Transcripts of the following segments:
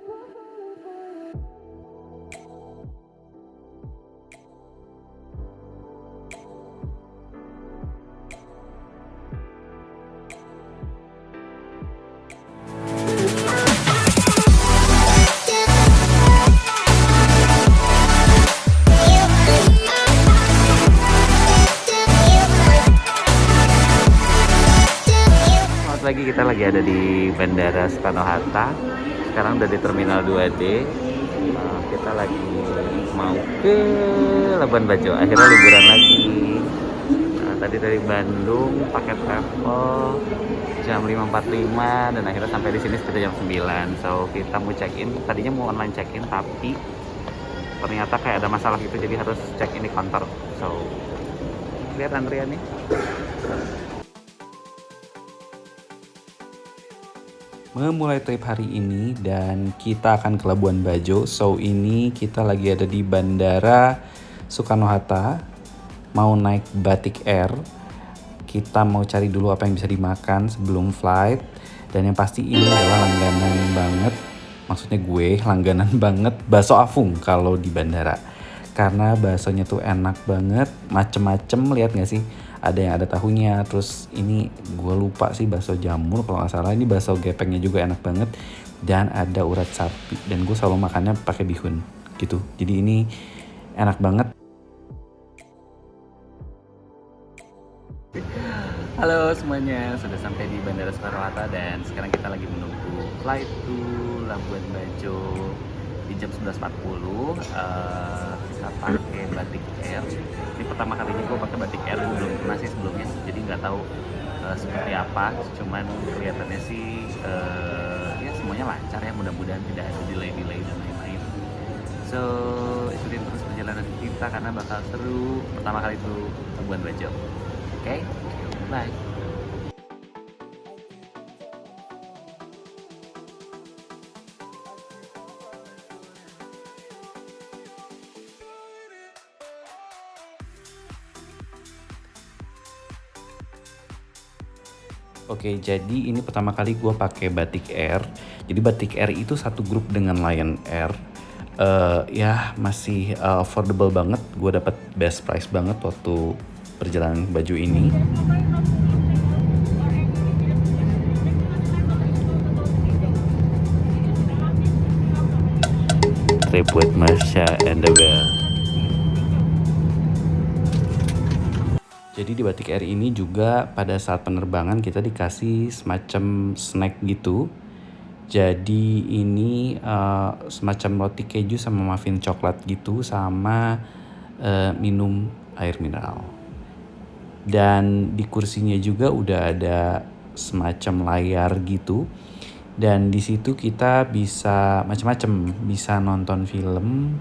Lagi kita lagi ada di Bandara Soekarno-Hatta. Sekarang udah di Terminal 2D. Kita lagi mau ke Labuan Bajo. Akhirnya liburan lagi. Tadi dari Bandung pakai travel jam 5.45 dan akhirnya sampai di sini sekitar jam 9. So kita mau check in. Tadinya mau online check in tapi ternyata kayak ada masalah gitu, jadi harus check in di kantor. So lihat antrian nih. Memulai trip hari ini dan kita akan ke Labuan Bajo. So ini kita lagi ada di Bandara Soekarno-Hatta, mau naik Batik Air. Kita mau cari dulu apa yang bisa dimakan sebelum flight. Dan yang pasti ini adalah langganan banget, maksudnya gue langganan banget bakso Afung kalau di bandara. Karena baksonya tuh enak banget, macem-macem, lihat gak sih? Ada yang ada tahunya, terus ini gue lupa sih bakso jamur kalau nggak salah. Ini bakso gepengnya juga enak banget dan ada urat sapi, dan gue selalu makannya pakai bihun gitu. Jadi ini enak banget. Halo semuanya, sudah sampai di Bandara Soekarno-Hatta dan sekarang kita lagi menunggu flight to Labuan Bajo di jam 11.40. Kita pakai Batik Air. Ini pertama kalinya gue pakai Batik Air, gue belum pernah sih sebelumnya, jadi nggak tahu seperti apa. Cuman kelihatannya sih ya semuanya lancar ya, mudah-mudahan tidak ada delay dan lain-lain. So ikutin terus perjalanan kita karena bakal seru. Pertama kali itu Labuan Bajo. Oke, bye. Oke, jadi ini pertama kali gue pakai Batik Air. Jadi Batik Air itu satu grup dengan Lion Air. Ya masih affordable banget. Gue dapat best price banget waktu perjalanan baju ini. Trip with Marsha and the Bell. Jadi di Batik Air ini juga pada saat penerbangan kita dikasih semacam snack gitu. Jadi ini semacam roti keju sama muffin coklat gitu, sama minum air mineral. Dan di kursinya juga udah ada semacam layar gitu. Dan di situ kita bisa macam-macam, bisa nonton film,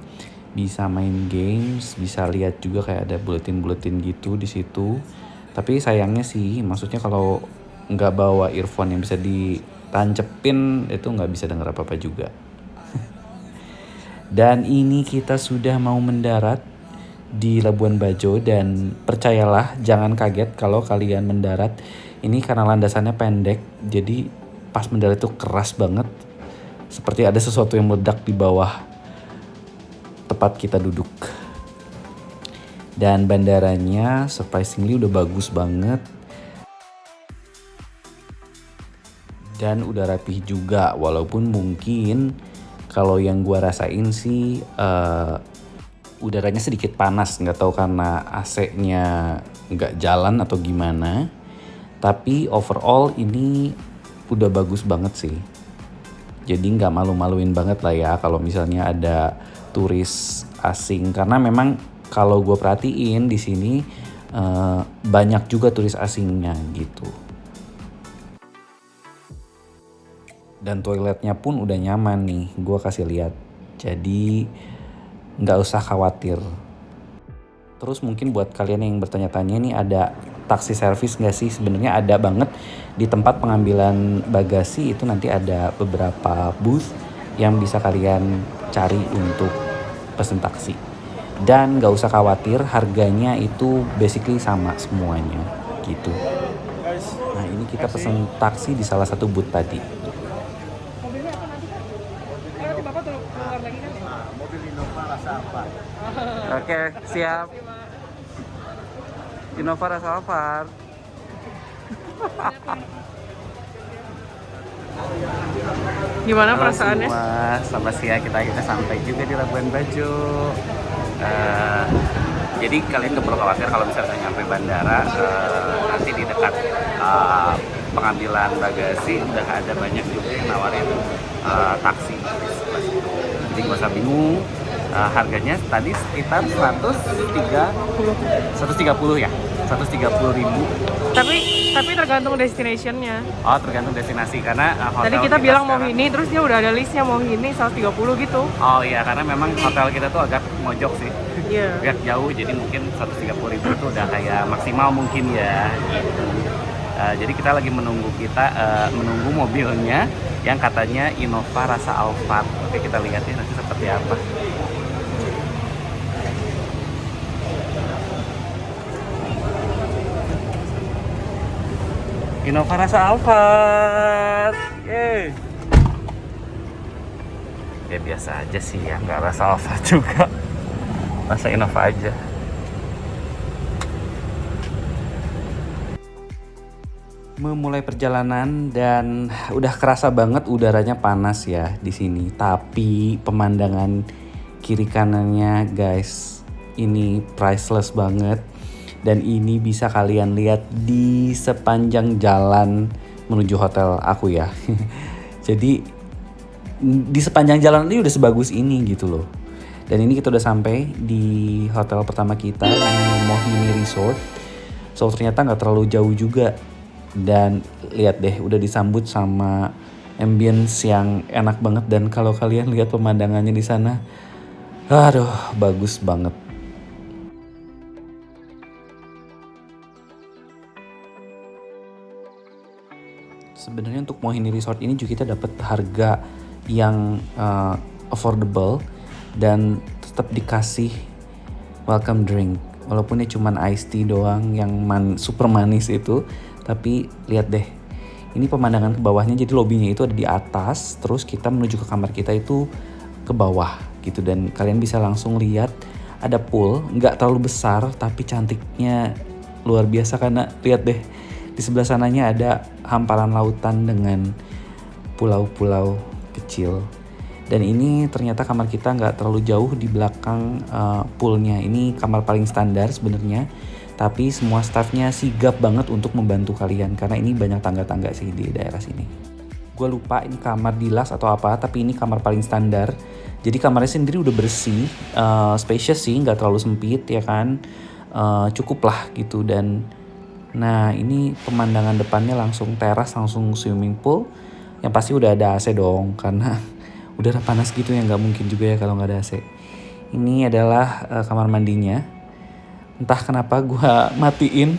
bisa main games, bisa lihat juga kayak ada buletin-buletin gitu di situ. Tapi sayangnya sih, maksudnya kalau nggak bawa earphone yang bisa ditancepin itu nggak bisa dengar apa-apa juga. Dan ini kita sudah mau mendarat di Labuan Bajo, dan percayalah jangan kaget kalau kalian mendarat. Ini karena landasannya pendek, jadi pas mendarat itu keras banget. Seperti ada sesuatu yang meledak di bawah tempat kita duduk. Dan bandaranya surprisingly udah bagus banget. Dan udah rapih juga, walaupun mungkin kalau yang gua rasain sih udaranya sedikit panas, nggak tahu karena AC-nya nggak jalan atau gimana. Tapi overall ini udah bagus banget sih. Jadi nggak malu-maluin banget lah ya kalau misalnya ada turis asing, karena memang kalau gue perhatiin di sini banyak juga turis asingnya gitu. Dan toiletnya pun udah nyaman nih, gue kasih lihat. Jadi nggak usah khawatir. Terus mungkin buat kalian yang bertanya-tanya nih, ada taksi service nggak sih? Sebenarnya ada banget. Di tempat pengambilan bagasi itu nanti ada beberapa booth yang bisa kalian cari untuk pesen taksi. Dan nggak usah khawatir, harganya itu basically sama semuanya gitu. Nah ini kita pesen taksi di salah satu booth tadi. Alfard. Oke, siap. Innova Rasa Alfard. Gimana perasaannya? Semua, selamat siang, kita sampai juga di Labuan Bajo. Jadi kalian nggak perlu khawatir kalau misalnya nyampe bandara, nanti di dekat pengambilan bagasi udah ada banyak juga yang nawarin taksi di sebelah situ. Jadi nggak usah bingung. Harganya tadi sekitar 130 ya, 130.000. Tapi tergantung destinationnya. Oh, tergantung destinasi karena hotel Tadi kita bilang sekarang, Mohini, terus dia udah ada listnya Mohini 130 gitu. Oh iya, karena memang hotel kita tuh agak mojok sih. Iya. Agak jauh, jadi mungkin 130.000 itu udah kayak maksimal mungkin ya. Gitu. Jadi kita lagi menunggu mobilnya yang katanya Innova Rasa Alphard. Oke, kita lihat ya nanti seperti apa. Innova Rasa Alphard. Yeay. Ya biasa aja sih ya, nggak Rasa Alphard juga. Rasa Innova aja. Memulai perjalanan dan udah kerasa banget udaranya panas ya di sini. Tapi pemandangan kiri kanannya guys, ini priceless banget. Dan ini bisa kalian lihat di sepanjang jalan menuju hotel aku ya. Jadi di sepanjang jalan ini udah sebagus ini gitu loh. Dan ini kita udah sampai di hotel pertama kita di Mohini Resort. So ternyata nggak terlalu jauh juga. Dan lihat deh udah disambut sama ambience yang enak banget. Dan kalau kalian lihat pemandangannya di sana, aduh bagus banget. Sebenarnya untuk Mohini Resort ini juga kita dapat harga yang affordable dan tetap dikasih welcome drink. Walaupun ini cuman iced tea doang yang super manis itu, tapi lihat deh. Ini pemandangan ke bawahnya, jadi lobbynya itu ada di atas, terus kita menuju ke kamar kita itu ke bawah gitu, dan kalian bisa langsung lihat ada pool, nggak terlalu besar tapi cantiknya luar biasa karena lihat deh. Di sebelah sananya ada hamparan lautan dengan pulau-pulau kecil. Dan ini ternyata kamar kita nggak terlalu jauh di belakang poolnya. Ini kamar paling standar sebenarnya. Tapi semua staffnya sigap banget untuk membantu kalian. Karena ini banyak tangga-tangga sih di daerah sini. Gue lupa ini kamar dilas atau apa. Tapi ini kamar paling standar. Jadi kamarnya sendiri udah bersih. Spacious sih, nggak terlalu sempit ya kan. Cukup lah gitu. Dan nah ini pemandangan depannya langsung teras, langsung swimming pool. Yang pasti udah ada AC dong, karena udara panas gitu ya, nggak mungkin juga ya kalau nggak ada AC. Ini adalah kamar mandinya. Entah kenapa gue matiin.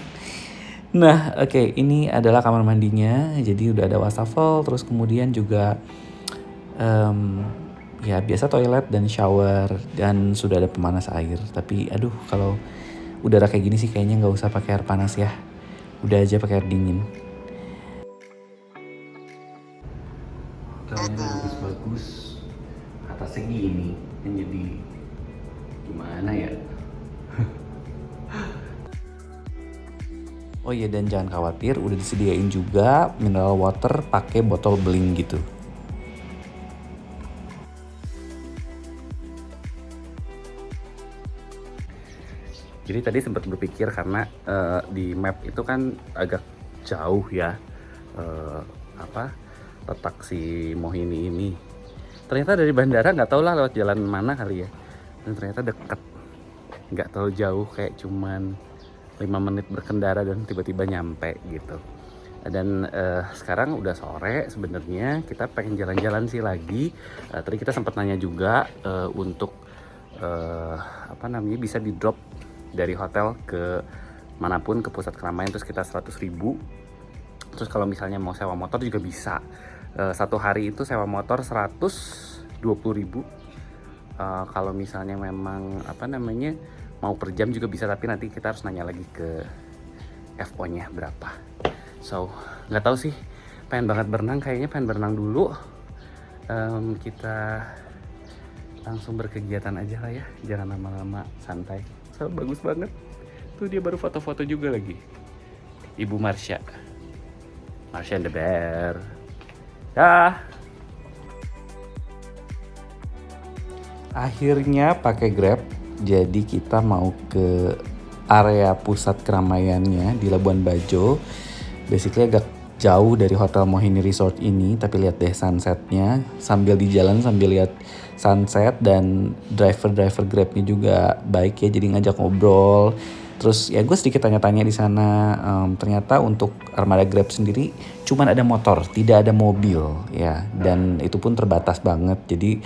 Nah oke, ini adalah kamar mandinya. Jadi udah ada wastafel, terus kemudian juga ya biasa toilet dan shower, dan sudah ada pemanas air. Tapi aduh, kalau udara kayak gini sih kayaknya nggak usah pakai air panas ya. Udah aja pakai air dingin. Hotelnya bagus-bagus. Atasnya gini, jadi gimana ya? Oh iya, dan jangan khawatir, udah disediain juga mineral water pakai botol beling gitu. Jadi tadi sempat berpikir karena di map itu kan agak jauh ya letak si Mohini ini. Ternyata dari bandara nggak tahu lah lewat jalan mana kali ya. Dan ternyata deket, nggak terlalu jauh, kayak cuman 5 menit berkendara dan tiba-tiba nyampe gitu. Dan sekarang udah sore, sebenarnya kita pengen jalan-jalan sih lagi. Tadi kita sempat nanya juga untuk bisa di drop dari hotel ke manapun, ke pusat keramaian itu sekitar 100.000. Terus kalau misalnya mau sewa motor juga bisa. Satu hari itu sewa motor 120.000. Kalau misalnya memang mau per jam juga bisa, tapi nanti kita harus nanya lagi ke FO-nya berapa. So nggak tahu sih, pengen banget berenang, kayaknya pengen berenang dulu. Kita langsung berkegiatan aja lah ya, jangan lama-lama, santai. So, bagus banget. Tuh dia baru foto-foto juga lagi. Ibu Marsha. Marsha and the Bear. Dah. Akhirnya pakai Grab, jadi kita mau ke area pusat keramaiannya di Labuan Bajo. Basically agak jauh dari Hotel Mohini Resort ini, tapi lihat deh sunsetnya sambil di jalan sambil lihat sunset, dan driver Grabnya juga baik ya, jadi ngajak ngobrol. Terus ya gue sedikit tanya-tanya di sana, ternyata untuk armada Grab sendiri cuman ada motor, tidak ada mobil ya, dan itu pun terbatas banget. Jadi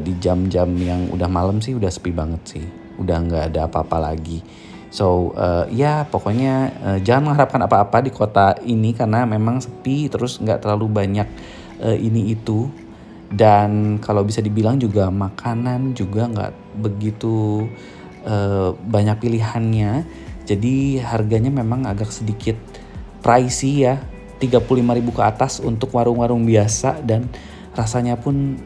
di jam-jam yang udah malam sih udah sepi banget sih, udah nggak ada apa-apa lagi. So ya pokoknya jangan mengharapkan apa-apa di kota ini karena memang sepi, terus nggak terlalu banyak ini itu. Dan kalau bisa dibilang juga makanan juga nggak begitu banyak pilihannya. Jadi harganya memang agak sedikit pricey ya, 35.000 ke atas untuk warung-warung biasa, dan rasanya pun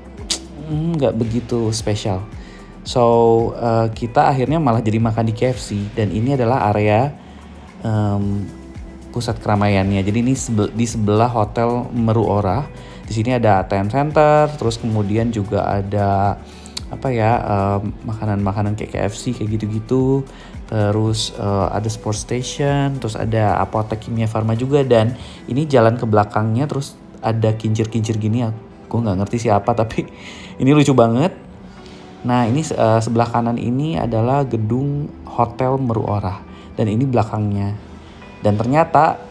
nggak begitu spesial. So kita akhirnya malah jadi makan di KFC, dan ini adalah area pusat keramaiannya. Jadi ini di sebelah Hotel Meru Ora. Di sini ada ATM Center, terus kemudian juga ada apa ya, makanan-makanan kayak KFC kayak gitu-gitu. Terus ada sports station, terus ada apotek Kimia Farma juga, dan ini jalan ke belakangnya terus ada kincir-kincir gini. Aku nggak ngerti siapa, tapi ini lucu banget. Nah ini sebelah kanan ini adalah gedung Hotel Meru Ora, dan ini belakangnya. Dan ternyata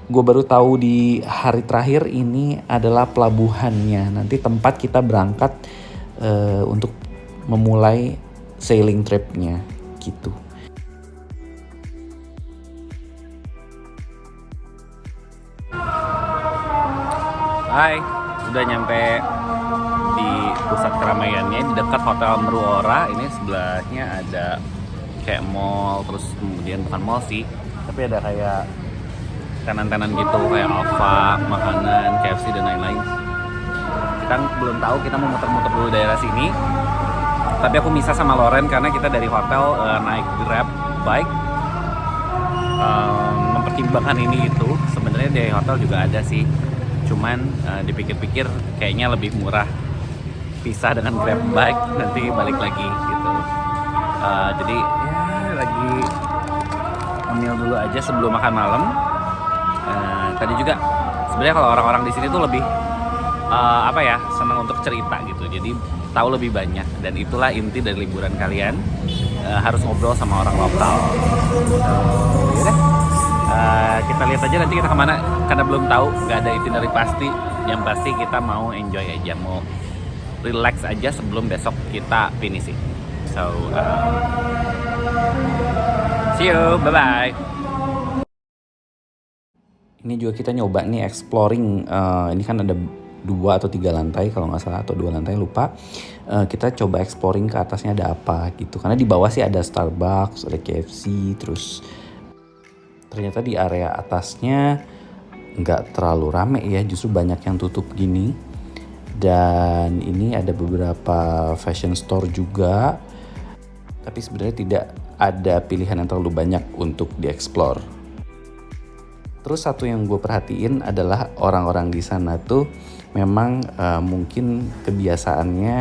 gue baru tahu di hari terakhir ini adalah pelabuhannya. Nanti tempat kita berangkat untuk memulai sailing tripnya gitu. Hai, udah nyampe di pusat keramaiannya di dekat Hotel Meru Ora. Ini sebelahnya ada kayak mall, terus kemudian bukan mall sih, tapi ada kayak tenan-tenan gitu kayak Alfa, makanan, KFC dan lain-lain. Kita belum tahu, kita mau muter-muter dulu daerah sini. Tapi aku misah sama Loren karena kita dari hotel naik Grab bike. Mempertimbangkan ini itu, sebenarnya dari hotel juga ada sih. Cuman dipikir-pikir kayaknya lebih murah pisah dengan Grab bike, nanti balik lagi gitu. Jadi ya lagi ngemil dulu aja sebelum makan malam. Tadi juga sebenarnya kalau orang-orang di sini tuh lebih apa ya, senang untuk cerita gitu, jadi tahu lebih banyak, dan itulah inti dari liburan kalian, harus ngobrol sama orang lokal. Yaudah, kita lihat aja nanti kita kemana, karena belum tahu, nggak ada itinerary pasti. Yang pasti kita mau enjoy aja, mau relax aja sebelum besok kita finishing. So see you, bye bye. Ini juga kita nyoba nih exploring, ini kan ada 2 atau 3 lantai kalau nggak salah, atau 2 lantai lupa. Kita coba exploring ke atasnya ada apa gitu, karena di bawah sih ada Starbucks, ada KFC, terus ternyata di area atasnya nggak terlalu rame ya, justru banyak yang tutup gini. Dan ini ada beberapa fashion store juga, tapi sebenarnya tidak ada pilihan yang terlalu banyak untuk dieksplor. Terus satu yang gue perhatiin adalah orang-orang di sana tuh memang mungkin kebiasaannya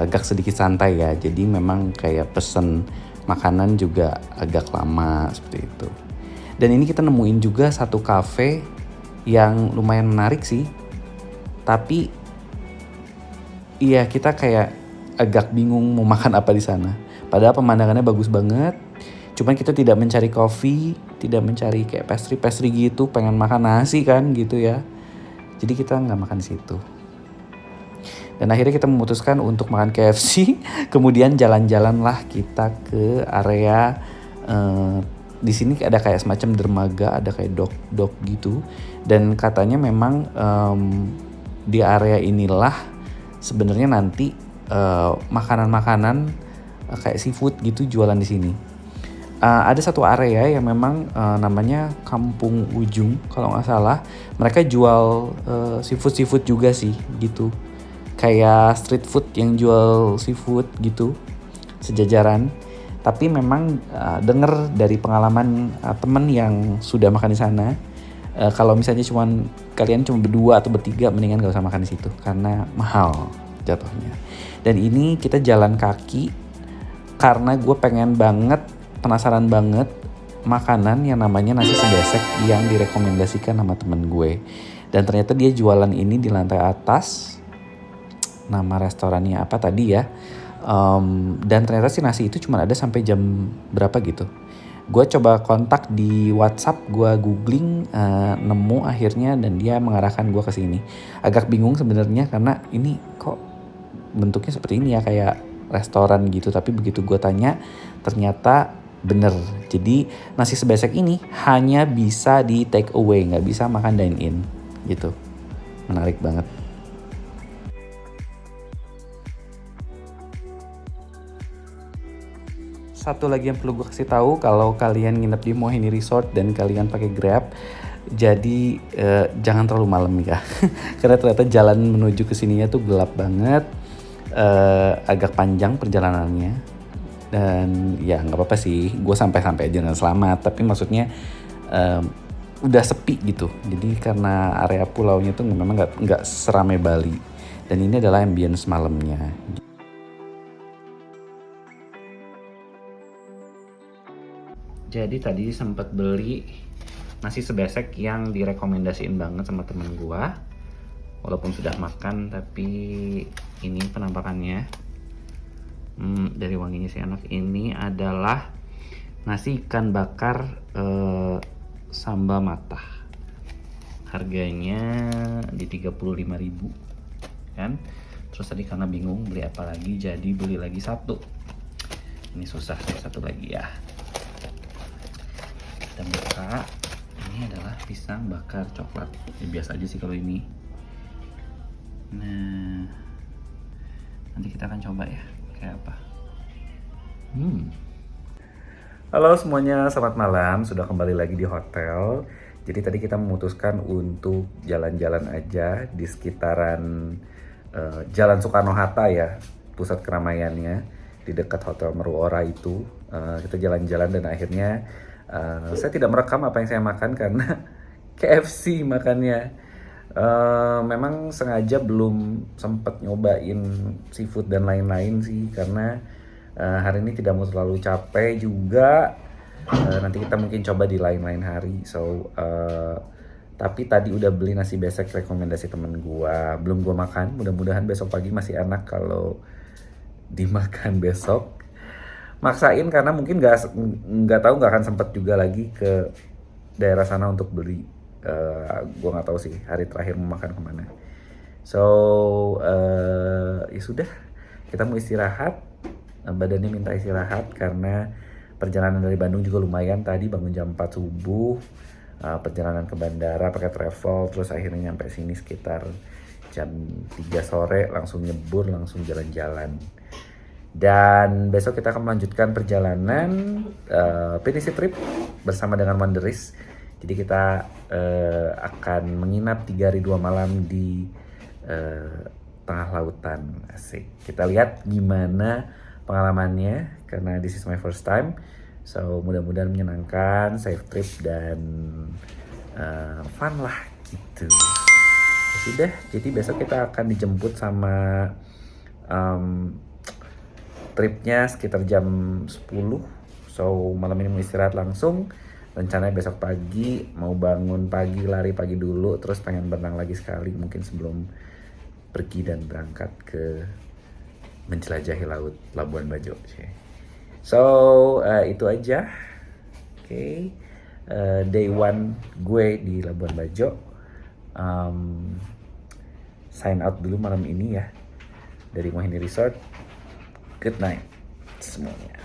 agak sedikit santai ya. Jadi memang kayak pesen makanan juga agak lama seperti itu. Dan ini kita nemuin juga satu cafe yang lumayan menarik sih. Tapi iya, kita kayak agak bingung mau makan apa di sana. Padahal pemandangannya bagus banget. Cuman kita tidak mencari kopi, tidak mencari kayak pastry gitu, pengen makan nasi kan gitu ya. Jadi kita nggak makan di situ. Dan akhirnya kita memutuskan untuk makan KFC, kemudian jalan-jalan lah kita ke area di sini ada kayak semacam dermaga, ada kayak dok gitu. Dan katanya memang di area inilah sebenarnya nanti makanan-makanan kayak seafood gitu jualan di sini. Ada satu area yang memang namanya Kampung Ujung kalau nggak salah. Mereka jual seafood juga sih gitu. kayak street food yang jual seafood gitu, sejajaran. Tapi memang denger dari pengalaman temen yang sudah makan di sana, kalau misalnya kalian cuma berdua atau bertiga, mendingan gak usah makan di situ karena mahal jatuhnya. Dan ini kita jalan kaki karena gue penasaran banget makanan yang namanya nasi sebesek yang direkomendasikan sama temen gue. Dan ternyata dia jualan ini di lantai atas. Nama restorannya apa tadi ya? Dan ternyata si nasi itu cuma ada sampai jam berapa gitu. Gue coba kontak di WhatsApp, gue googling, nemu akhirnya, dan dia mengarahkan gue ke sini. Agak bingung sebenarnya karena ini kok bentuknya seperti ini ya, kayak restoran gitu. Tapi begitu gue tanya, ternyata bener. Jadi nasi sebesek ini hanya bisa di take away, nggak bisa makan dine in gitu. Menarik banget. Satu lagi yang perlu gue kasih tahu, kalau kalian nginep di Mohini Resort dan kalian pakai Grab, jadi jangan terlalu malam ya. Karena ternyata jalan menuju ke sininya tuh gelap banget, agak panjang perjalanannya. Dan ya nggak apa-apa sih, gue sampai aja dengan selamat. Tapi maksudnya udah sepi gitu. Jadi karena area pulaunya tuh memang nggak seramai Bali. Dan ini adalah ambience malamnya. Jadi tadi sempat beli nasi sebesek yang direkomendasiin banget sama temen gua. Walaupun sudah makan, tapi ini penampakannya. Dari wanginya si anak, ini adalah nasi ikan bakar sambal matah. Harganya di 35.000 kan. Terus tadi karena bingung beli apa lagi, jadi beli lagi satu. Ini susah, satu lagi ya. Kita buka. Ini adalah pisang bakar coklat. Biasa aja sih kalau ini. Nah, nanti kita akan coba ya kayak apa. Halo semuanya, selamat malam. Sudah kembali lagi di hotel. Jadi tadi kita memutuskan untuk jalan-jalan aja di sekitaran Jalan Soekarno-Hatta ya, pusat keramaiannya di dekat Hotel Meruora itu. Kita jalan-jalan dan akhirnya saya tidak merekam apa yang saya makan karena KFC makannya. Memang sengaja belum sempat nyobain seafood dan lain-lain sih, karena hari ini tidak mau terlalu capek juga. Nanti kita mungkin coba di lain-lain hari. Tapi tadi udah beli nasi besek rekomendasi temen gua, belum gua makan. Mudah-mudahan besok pagi masih enak kalau dimakan besok. Maksain karena mungkin nggak tahu, nggak akan sempet juga lagi ke daerah sana untuk beli. Gue nggak tahu sih hari terakhir mau makan kemana. Ya sudah, kita mau istirahat. Badannya minta istirahat karena perjalanan dari Bandung juga lumayan. Tadi bangun jam 4 subuh, perjalanan ke bandara pakai travel, terus akhirnya nyampe sini sekitar jam 3 sore, langsung nyebur, langsung jalan-jalan. Dan besok kita akan melanjutkan perjalanan PTC trip bersama dengan Wanderis. Jadi kita akan menginap 3 hari 2 malam di tengah lautan. Asik. Kita lihat gimana pengalamannya karena this is my first time. So mudah-mudahan menyenangkan, safe trip dan fun lah gitu. Ya sudah, jadi besok kita akan dijemput sama tripnya sekitar jam 10. So malam ini mau istirahat langsung. Rencananya besok pagi mau bangun pagi, lari pagi dulu, terus pengen berenang lagi sekali mungkin sebelum pergi dan berangkat ke menjelajahi laut Labuan Bajo. So itu aja. Oke. Day 1 gue di Labuan Bajo. Sign out dulu malam ini ya dari Mohini Resort. Good night semuanya.